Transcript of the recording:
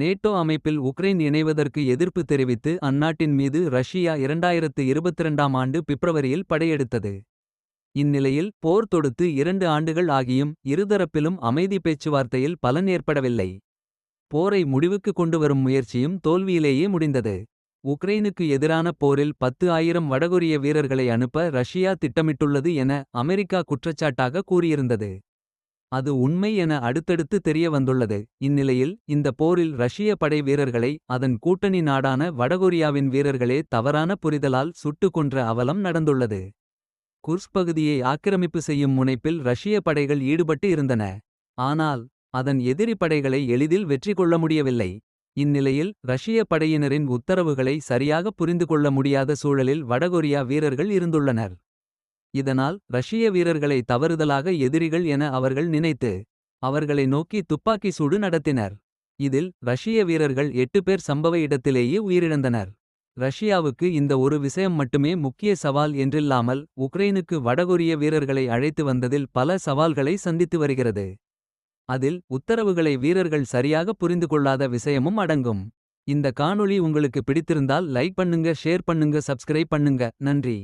NATO அமைப்பில் Ukraine இணைவதற்கு எதிர்ப்பு தெரிவித்து அந்நாட்டின் மீது ரஷ்யா 2022ஆம் ஆண்டு பிப்ரவரியில் படையெடுத்தது. இந்நிலையில் போர் தொடுத்து 2 ஆண்டுகள் ஆகியும் இருதரப்பிலும் அமைதி பேச்சுவார்த்தையில் பலன் ஏற்படவில்லை. போரை முடிவுக்கு கொண்டுவரும் முயற்சியும் தோல்வியிலேயே முடிந்தது. உக்ரைனுக்கு எதிரான போரில் 10,000 வடகொரிய வீரர்களை அனுப்ப ரஷ்யா திட்டமிட்டுள்ளது என அமெரிக்கா குற்றச்சாட்டாக கூறியிருந்தது. அது உண்மை என அடுத்தடுத்து தெரிய வந்துள்ளது. இந்நிலையில் இந்த போரில் ரஷ்ய படை வீரர்களை அதன் கூட்டணி நாடான வடகொரியாவின் வீரர்களே தவறான புரிதலால் சுட்டுக் கொன்ற அவலம் நடந்துள்ளது. குர்ஸ்க் பகுதியை ஆக்கிரமிப்பு செய்யும் முனைப்பில் ரஷ்ய படைகள் ஈடுபட்டு இருந்தன. ஆனால் அதன் எதிரி படைகளை எளிதில் வெற்றி கொள்ள முடியவில்லை. இந்நிலையில் ரஷ்ய படையினரின் உத்தரவுகளை சரியாக புரிந்து கொள்ள முடியாத சூழலில் வடகொரியா வீரர்கள் இருந்துள்ளனர். இதனால் ரஷ்ய வீரர்களை தவறுதலாக எதிரிகள் என அவர்கள் நினைத்து அவர்களை நோக்கி துப்பாக்கி சூடு நடத்தினர். இதில் ரஷ்ய வீரர்கள் 8 பேர் சம்பவ இடத்திலேயே உயிரிழந்தனர். ரஷ்யாவுக்கு இந்த ஒரு விஷயம் மட்டுமே முக்கிய சவால் என்றில்லாமல் உக்ரைனுக்கு வடகொரிய வீரர்களை அழைத்து வந்ததில் பல சவால்களை சந்தித்து வருகிறது. அதில் உத்தரவுகளை வீரர்கள் சரியாக புரிந்து கொள்ளாத விஷயமும் அடங்கும். இந்த காணொளி உங்களுக்கு பிடித்திருந்தால் லைக் பண்ணுங்க, ஷேர் பண்ணுங்க, சப்ஸ்கிரைப் பண்ணுங்க. நன்றி.